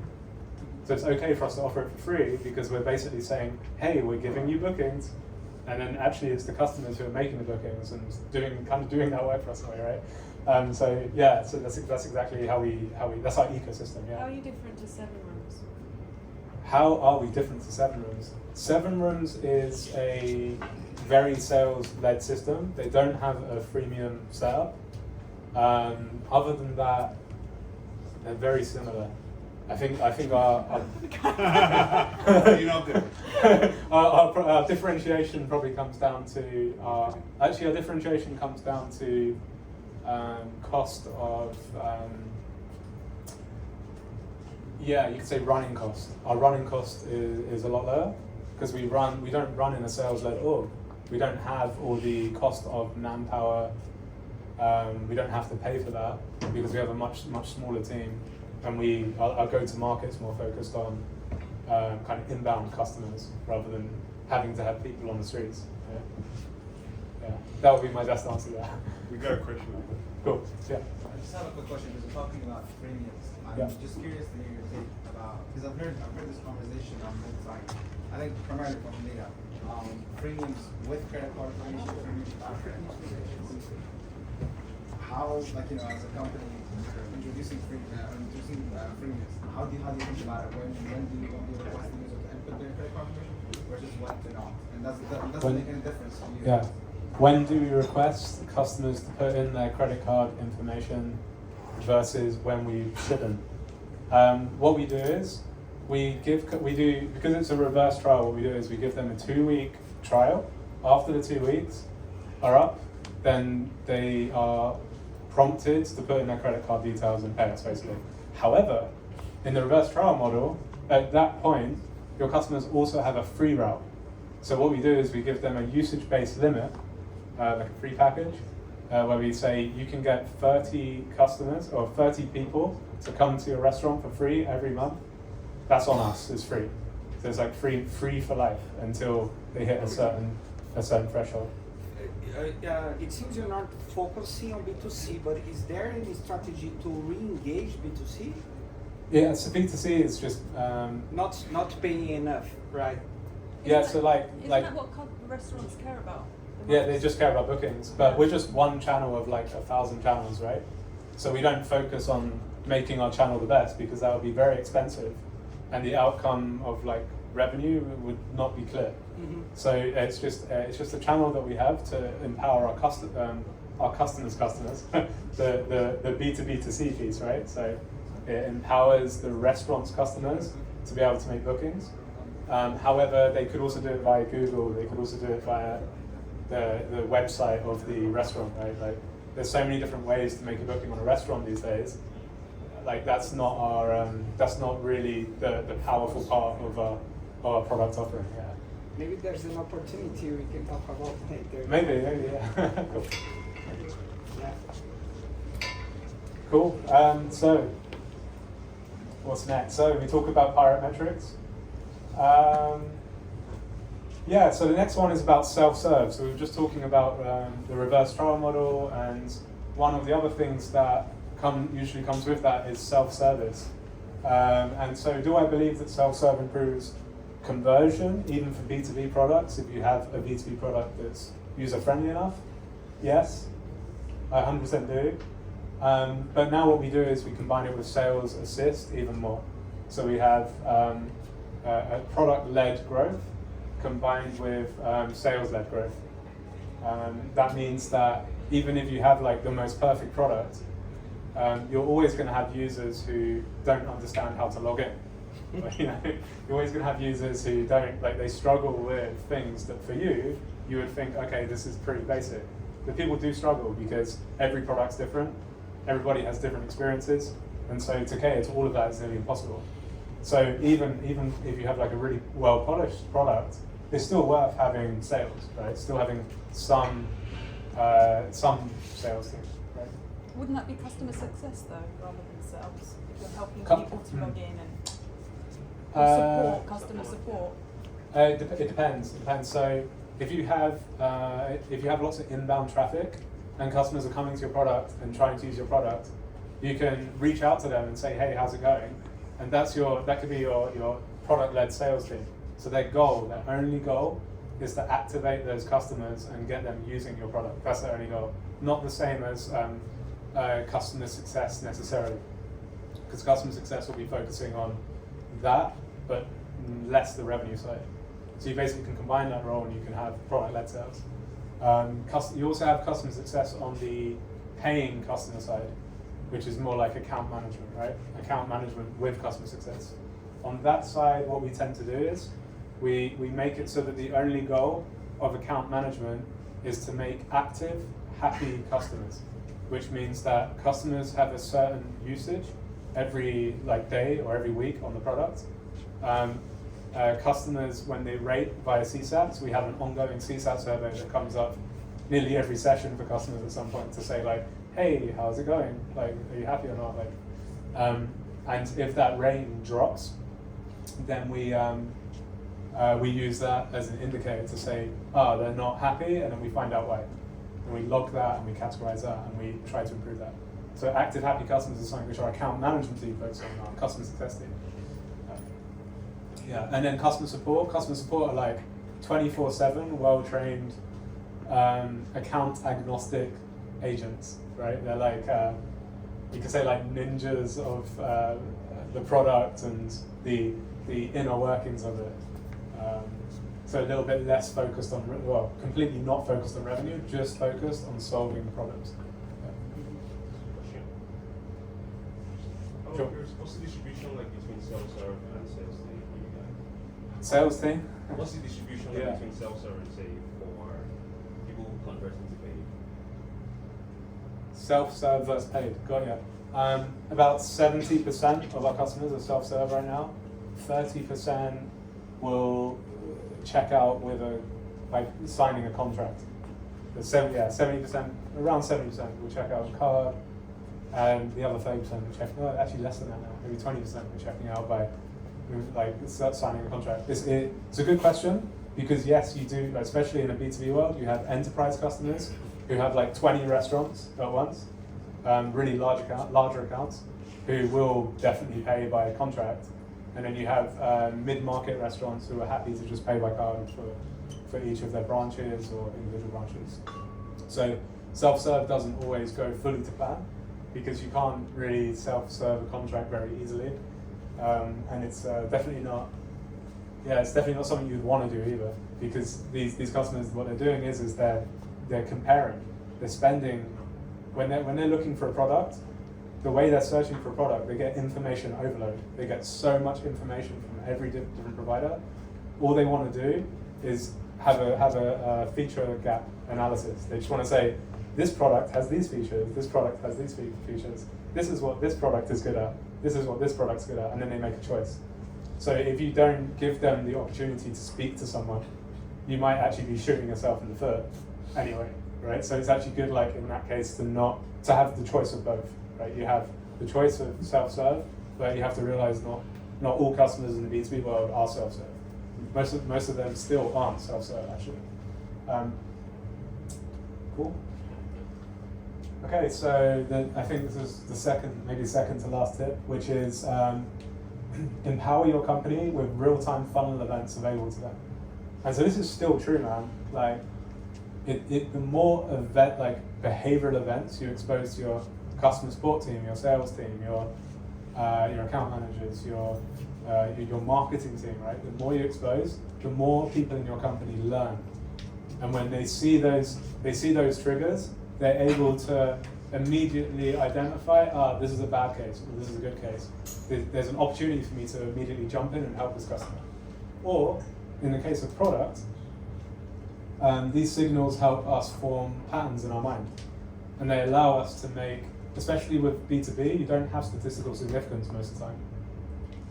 So it's okay for us to offer it for free because we're basically saying, hey, we're giving you bookings, and then actually it's the customers who are making the bookings and doing that work for us, right? So that's exactly how we that's our ecosystem. Yeah. How are you different to Seven Rooms? How are we different to Seven Rooms? Seven Rooms is a very sales-led system. They don't have a freemium setup. Other than that, they're very similar. I think our You know, our differentiation probably comes down to our differentiation comes down to cost of you could say running cost. Our running cost is a lot lower because we don't run in a sales-led org. We don't have all the cost of manpower. We don't have to pay for that because we have a much smaller team, and our go-to-market's more focused on kind of inbound customers rather than having to have people on the streets. Yeah, that would be my best answer there. we got a question. Cool. Yeah. I just have a quick question because we're talking about premiums. I'm Yeah. just curious to hear your take about, because I've heard this conversation on both sides. I think primarily from data. Premiums with credit card information, premiums without credit card information. How, like, you know, as a company introducing premiums, how do you think about it? When do you want to request the user to input their credit card information versus when to not? And does it make any difference to you? Yeah. When do we request customers to put in their credit card information versus when we shouldn't? What we do is because it's a reverse trial. What we do is we give them a 2-week trial. After the 2 weeks are up, then they are prompted to put in their credit card details and pay us basically. However, in the reverse trial model, at that point, your customers also have a free route. So what we do is we give them a usage-based limit, like a free package, where we say you can get 30 customers or 30 people to come to your restaurant for free every month. That's on us, it's free. So it's like free for life until they hit a certain threshold. It seems you're not focusing on B2C, but is there any strategy to re-engage B2C? Yeah, so B2C is just Not paying enough, right? yeah. Isn't So that- like Isn't that what restaurants care about? the yeah, most? they just care about bookings. But we're just one channel of like 1,000 channels, right? So we don't focus on making our channel the best because that would be very expensive, and the outcome of like revenue would not be clear. So it's just a channel that we have to empower our customers, the B2B2C piece, right? So it empowers the restaurant's customers to be able to make bookings. However, they could also do it via Google. They could also do it via the website of the restaurant, right? Like there's so many different ways to make a booking on a restaurant these days. Like that's not really the powerful part of our product offering. Yeah. Maybe there's an opportunity we can talk about later. Maybe, yeah. Cool. Yeah. Cool. So, what's next? So we talk about pirate metrics. Yeah. So the next one is about self-serve. So we were just talking about the reverse trial model, and one of the other things that usually comes with that is self-service. And so, do I believe that self-serve improves conversion, even for B2B products, if you have a B2B product that's user-friendly enough? Yes, I 100% do. But now what we do is we combine it with sales assist even more. So we have a product-led growth combined with sales-led growth. That means that even if you have like the most perfect product, you're always going to have users who don't understand how to log in. But, you know, you're always going to have users who don't, like, they struggle with things that for you would think, okay, this is pretty basic. But people do struggle because every product's different, everybody has different experiences, and so to cater to all of that is nearly impossible. So even if you have like a really well-polished product, it's still worth having sales, right? Still having some sales team, right? Wouldn't that be customer success though, rather than sales? If you're helping Com- people to log in and Uh, support, customer support. It depends. It depends. So if you have lots of inbound traffic and customers are coming to your product and trying to use your product, you can reach out to them and say, hey, how's it going? And that could be your product-led sales team. So their only goal is to activate those customers and get them using your product. That's their only goal. Not the same as customer success necessarily, because customer success will be focusing on that, but less the revenue side. So you basically can combine that role and you can have product-led sales. You also have customer success on the paying customer side, which is more like account management, right? Account management with customer success. On that side, what we tend to do is we make it so that the only goal of account management is to make active, happy customers, which means that customers have a certain usage every day or every week on the product. Customers, when they rate via CSATs, we have an ongoing CSAT survey that comes up nearly every session for customers at some point to say like, hey, how's it going? Like, are you happy or not? And if that rating drops, then we use that as an indicator to say, they're not happy, and then we find out why. And we log that and we categorize that and we try to improve that. So active, happy customers is something which our account management team focuses on, our customer success team. Yeah, and then customer support. Customer support are like 24/7, well-trained, account agnostic agents, right? They're like, you could say like ninjas of the product and the inner workings of it. So a little bit less focused on, completely not focused on revenue, just focused on solving problems. Sure. What's the distribution like between self-serve and sales team for you guys? Sales team? What's the distribution like between self-serve and say for people who convert into paid? Self-serve versus paid, got ya. About 70% of our customers are self-serve right now. 30% will check out with by signing a contract. 70%, around 70% will check out a card, and the other 30% will check. No, actually less than that now. Maybe 20% will checking out by signing a contract. It's a good question because yes, you do, especially in a B2B world, you have enterprise customers who have like 20 restaurants at once, really larger accounts, who will definitely pay by contract. And then you have mid-market restaurants who are happy to just pay by card for each of their branches or individual branches. So self-serve doesn't always go fully to plan because you can't really self-serve a contract very easily. And it's definitely not something you'd want to do either, because these customers, what they're doing is they're comparing, they're spending, when they're looking for a product, the way they're searching for a product, they get information overload. They get so much information from every different provider. All they want to do is have a feature gap analysis. They just want to say, this product has these features, this product has these features, this is what this product is good at, this is what this product's good at, and then they make a choice. So if you don't give them the opportunity to speak to someone, you might actually be shooting yourself in the foot anyway, right? So it's actually good, like in that case, to have the choice of both. Right? You have the choice of self-serve, but you have to realize not all customers in the B2B world are self-serve. Most of them still aren't self-serve actually. Cool. Okay, so I think this is the second to last tip, which is empower your company with real-time funnel events available to them. And so this is still true, man. Like, the more behavioral events you expose to your customer support team, your sales team, your account managers, your marketing team, right? The more you expose, the more people in your company learn. And when they see those triggers, they're able to immediately identify, this is a bad case, or this is a good case. There's an opportunity for me to immediately jump in and help this customer. Or, in the case of product, these signals help us form patterns in our mind. And they allow us to make, especially with B2B, you don't have statistical significance most of the time.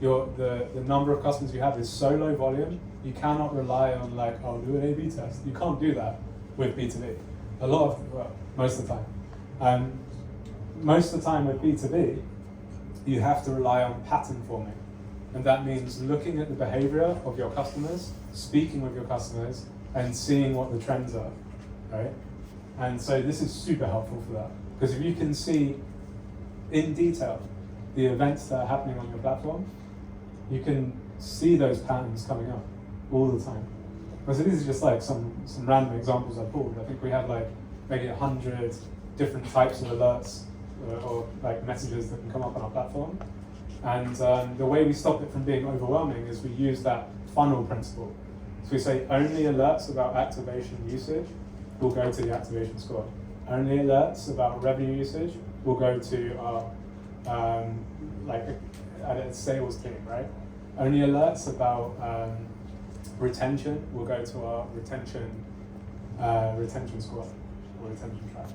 The number of customers you have is so low volume, you cannot rely on like, oh, do an A/B test. You can't do that with B2B. Most of the time. Most of the time with B2B, you have to rely on pattern forming. And that means looking at the behavior of your customers, speaking with your customers, and seeing what the trends are, right? And so this is super helpful for that. Because if you can see in detail the events that are happening on your platform, you can see those patterns coming up all the time. But so these are just like some random examples I pulled. I think we have like maybe 100 different types of alerts or like messages that can come up on our platform. And the way we stop it from being overwhelming is we use that funnel principle. So we say only alerts about activation usage will go to the activation squad. Only alerts about revenue usage will go to our sales team, right? Only alerts about retention will go to our retention squad or retention track.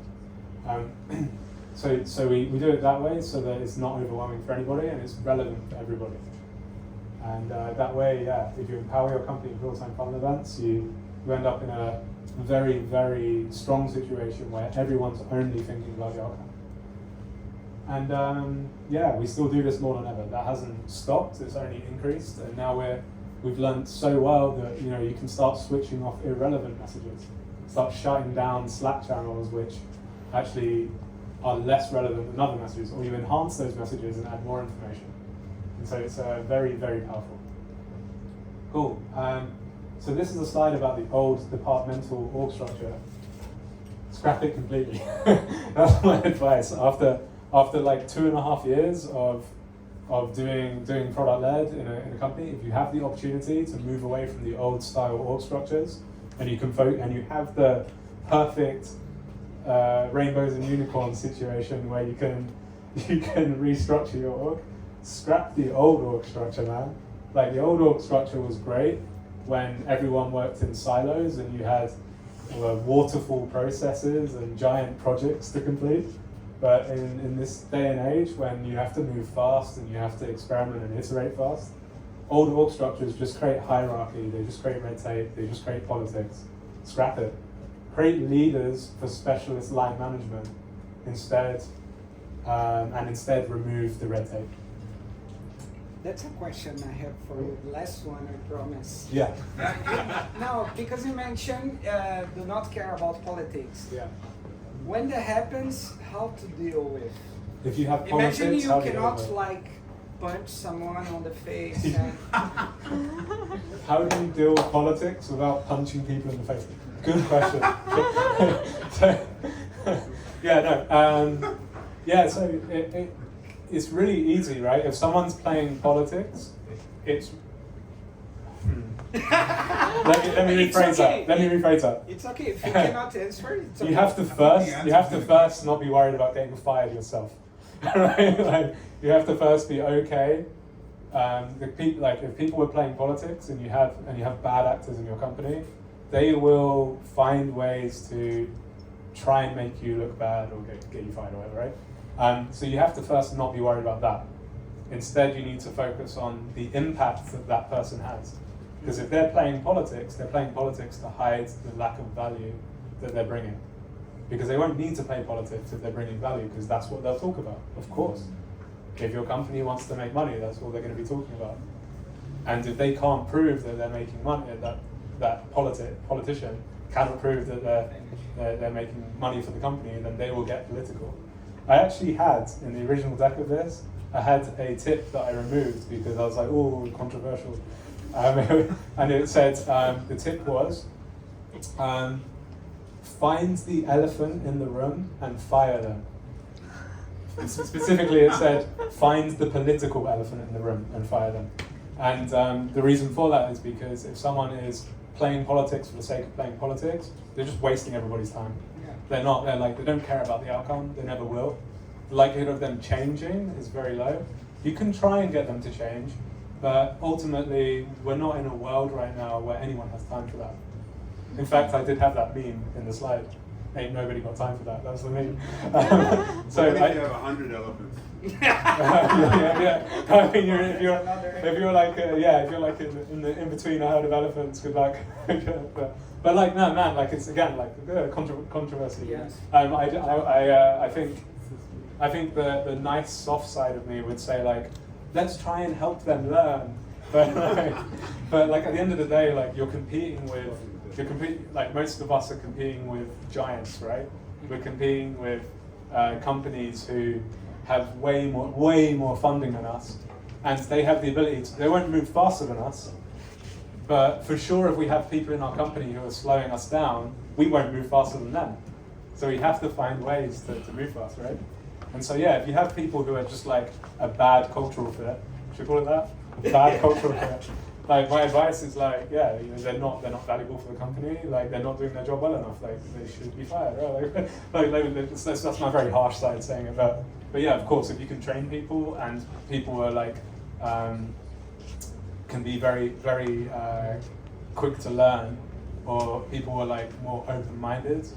So we do it that way so that it's not overwhelming for anybody and it's relevant for everybody. And that way, yeah, if you empower your company with real-time funnel events, you end up in a very, very strong situation where everyone's only thinking about the outcome. And yeah, we still do this more than ever. That hasn't stopped, it's only increased. And now we've learned so well that you can start switching off irrelevant messages. Start shutting down Slack channels which actually are less relevant than other messages, or you enhance those messages and add more information. And so it's very, very powerful. Cool. So this is a slide about the old departmental org structure. Scrap it completely. That's my advice. After like 2.5 years of doing product led in a company, if you have the opportunity to move away from the old style org structures, and you can and you have the perfect rainbows and unicorns situation where you can restructure your org, scrap the old org structure, man. Like the old org structure was great when everyone worked in silos and you had waterfall processes and giant projects to complete. But in this day and age, when you have to move fast and you have to experiment and iterate fast, old org structures just create hierarchy, they just create red tape, they just create politics. Scrap it. Create leaders for specialist line management instead, and instead remove the red tape. That's a question I have for you. The last one, I promise. Yeah. No, because you mentioned do not care about politics. Yeah. When that happens, how to deal with? If you have politics, Imagine you how do you deal cannot with it? like punch someone on the face. And How do you deal with politics without punching people in the face? Good question. So it's really easy, right? If someone's playing politics, it's. Let me rephrase that. It's okay if you cannot answer. It's okay. You have to first not be worried about getting fired yourself, right? Like you have to first be okay. If people were playing politics and you have bad actors in your company, they will find ways to try and make you look bad or get you fired or whatever, right? So you have to first not be worried about that. Instead, you need to focus on the impact that person has. Because if they're playing politics to hide the lack of value that they're bringing. Because they won't need to play politics if they're bringing value, because that's what they'll talk about, of course. If your company wants to make money, that's all they're going to be talking about. And if they can't prove that they're making money, that politician cannot prove that they're making money for the company, then they will get political. I actually had, in the original deck of this, I had a tip that I removed because I was like, oh, controversial. And it said, the tip was, find the elephant in the room and fire them. Specifically, it said, find the political elephant in the room and fire them. And the reason for that is because if someone is playing politics for the sake of playing politics, they're just wasting everybody's time. They're not. They're like they don't care about the outcome. They never will. The likelihood of them changing is very low. You can try and get them to change, but ultimately, we're not in a world right now where anyone has time for that. In fact, I did have that meme in the slide. Ain't nobody got time for that. That was the meme. So What if I, you have 100 elephants? yeah. I mean, if you're like if you're like in the in between a herd of elephants, good luck. but like no man, like it's again like controversy. Yes. I think the nice soft side of me would say like, let's try and help them learn. But like at the end of the day, like like most of us are competing with giants, right? We're competing with companies who have way more funding than us, and they have the ability to, they won't move faster than us, but for sure if we have people in our company who are slowing us down, we won't move faster than them. So we have to find ways to move fast, right? And so yeah, if you have people who are just like a bad cultural fit, should we call it that? A bad cultural fit. Like my advice is like, yeah, you know, they're not valuable for the company. Like they're not doing their job well enough. Like they should be fired. Right? That's my very harsh side saying it, but yeah, of course, if you can train people and people are like can be very quick to learn, or people are like more open-minded,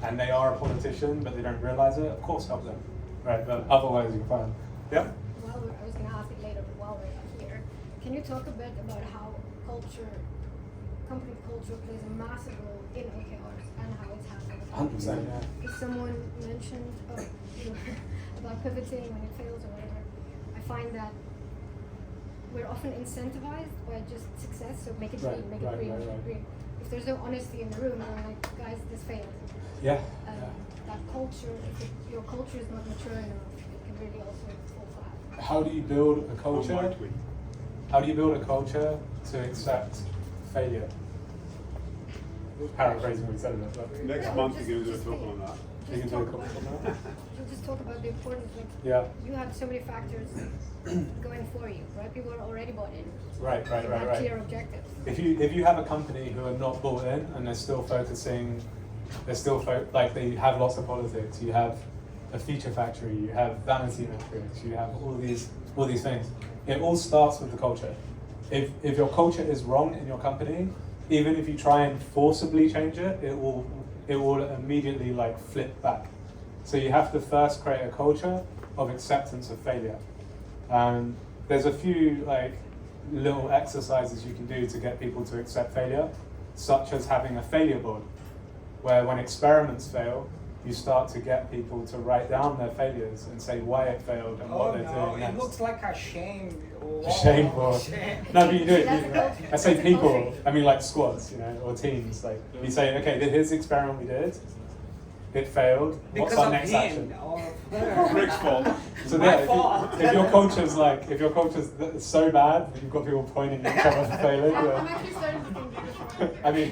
and they are a politician but they don't realize it. Of course, help them, right? But otherwise, you're fine. Yeah. Well, I was going to ask it later, but while we're here, can you talk a bit about how company culture plays a massive role in OKRs and how it's happening? 100%. Yeah. If someone mentioned about pivoting when it fails or whatever, I find that we're often incentivized by just success, so make it green, make it green, make it green. If there's no honesty in the room, we're like, guys, this failed. Yeah. That culture, if your culture is not mature enough, it can really also fall flat. How do you build a culture? Might we? How do you build a culture to accept failure? Paraphrasing what you said a bit, but Next Yeah, month just- you're going to do a just talk think. on that. you can do a couple on that. We'll just talk about the importance, like, Yeah. you have so many factors going for you, right? People are already bought in. Right. They have clear objectives. If you have a company who are not bought in and they're still focusing, like they have lots of politics. You have a feature factory. You have vanity metrics. You have all these things. It all starts with the culture. If your culture is wrong in your company, even if you try and forcibly change it, it will immediately like flip back. So you have to first create a culture of acceptance of failure. There's a few like little exercises you can do to get people to accept failure, such as having a failure board, where when experiments fail, you start to get people to write down their failures and say why it failed and what they're doing next. It looks like a shame. Shame board. No, but you do it. That's a culture. I say That's a people. culture. I mean like squads, you know, or teams. Like you say, okay, here's the experiment we did. It failed. What's Because our of next him. action? Rick's fault. So My yeah, fault. if your culture's so bad that you've got people pointing at each other for failing. I'm Yeah. actually starting to think this one. I mean,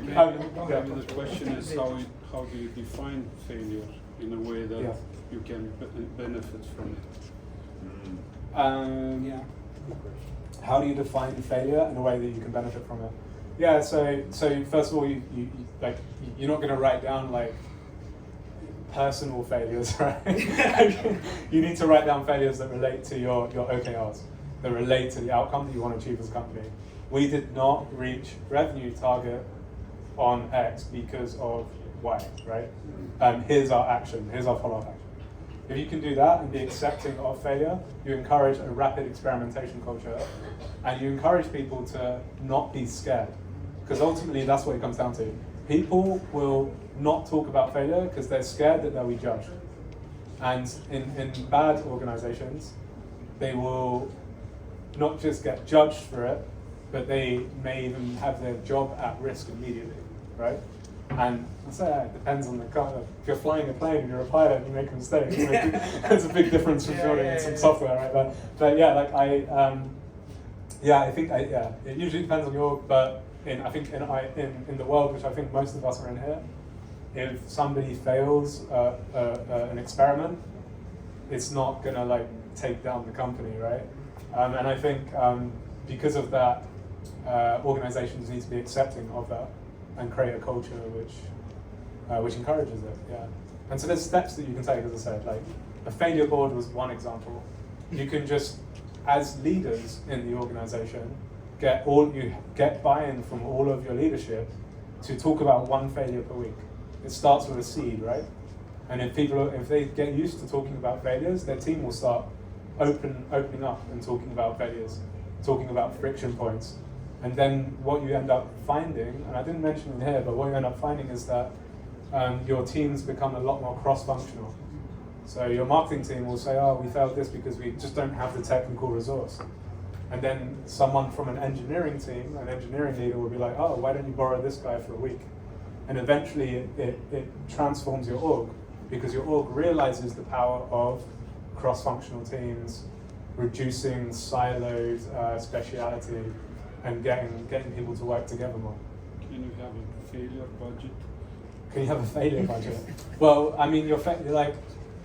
yeah. The question is how do you define failure in a way that Yeah. you can benefit from it? Yeah. How do you define failure in a way that you can benefit from it? Yeah. So first of all, you're not going to write down like personal failures, right? You need to write down failures that relate to your OKRs, that relate to the outcome that you want to achieve as a company. We did not reach revenue target on X because of Y, right? Here's our action, here's our follow-up action. If you can do that and be accepting of failure, you encourage a rapid experimentation culture, and you encourage people to not be scared, because ultimately that's what it comes down to. People will not talk about failure because they're scared that they'll be judged. And in bad organizations, they will not just get judged for it, but they may even have their job at risk immediately, right? And so it depends on the kind of, if you're flying a plane and you're a pilot and you make a mistake, there's a big difference from building some software, right? But yeah, like I think it usually depends on your, but I think in the world, which I think most of us are in here, if somebody fails an experiment, it's not gonna like take down the company, right? And I think because of that, organizations need to be accepting of that and create a culture which which encourages it. Yeah. And so there's steps that you can take, as I said, like a failure board was one example. You can just, as leaders in the organization, get buy-in from all of your leadership to talk about one failure per week. It starts with a seed, right? And if they get used to talking about failures, their team will start opening up and talking about failures, talking about friction points. And then what you end up finding, and I didn't mention it here, but what you end up finding is that your teams become a lot more cross-functional. So your marketing team will say, oh, we failed this because we just don't have the technical resource. And then someone from an engineering team, an engineering leader will be like, oh, why don't you borrow this guy for a week? And eventually it transforms your org, because your org realizes the power of cross-functional teams, reducing siloed speciality, and getting people to work together more. Can you have a failure budget? Can you have a failure budget? Well, I mean, like,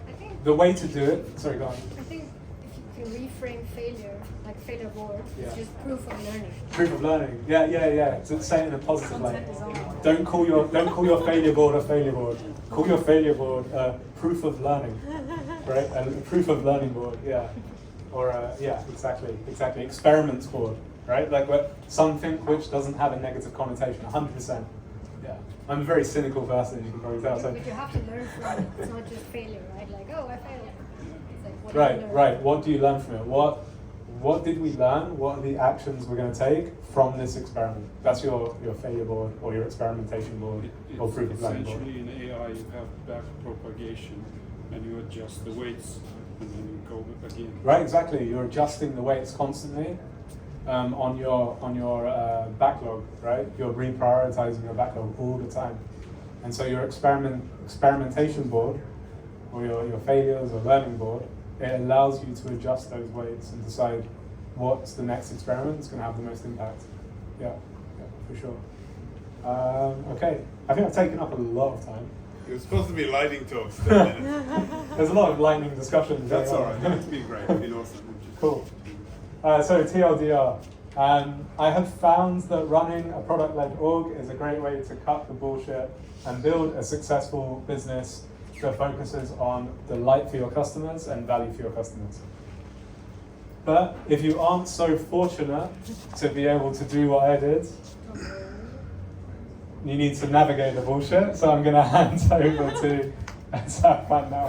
I think the way to do it, sorry, go on. I think if you can reframe failure, like failure board, Yeah. it's just proof of learning. Proof of learning. Yeah. So say it in a positive light. Don't call your failure board a failure board. Call your failure board a proof of learning, right? A proof of learning board. Yeah. Or exactly. Experiments board, right? Like something which doesn't have a negative connotation. 100%. Yeah. I'm a very cynical person, you can probably tell. So. But you have to learn from it. It's not just failure, right? Like, oh, I failed. It's like, what did you learn? Right. What do you learn from it? What did we learn? What are the actions we're going to take from this experiment? That's your failure board or your experimentation board or proof of learning board. Essentially, in AI, you have back propagation, and you adjust the weights, and then you go again. Right, exactly. You're adjusting the weights constantly on your backlog, right? You're reprioritizing your backlog all the time. And so your experimentation board, or your failures or learning board, it allows you to adjust those weights and decide what's the next experiment that's going to have the most impact. Yeah, for sure. Okay, I think I've taken up a lot of time. It was supposed to be lightning talks. 10 minutes. There's a lot of lightning discussion. That's going all on. right. It's been great. It's been awesome. Cool. So TLDR. I have found that running a product-led org is a great way to cut the bullshit and build a successful business that focuses on delight for your customers and value for your customers. But if you aren't so fortunate to be able to do what I did, you need to navigate the bullshit. So I'm going to hand over to Safwan now.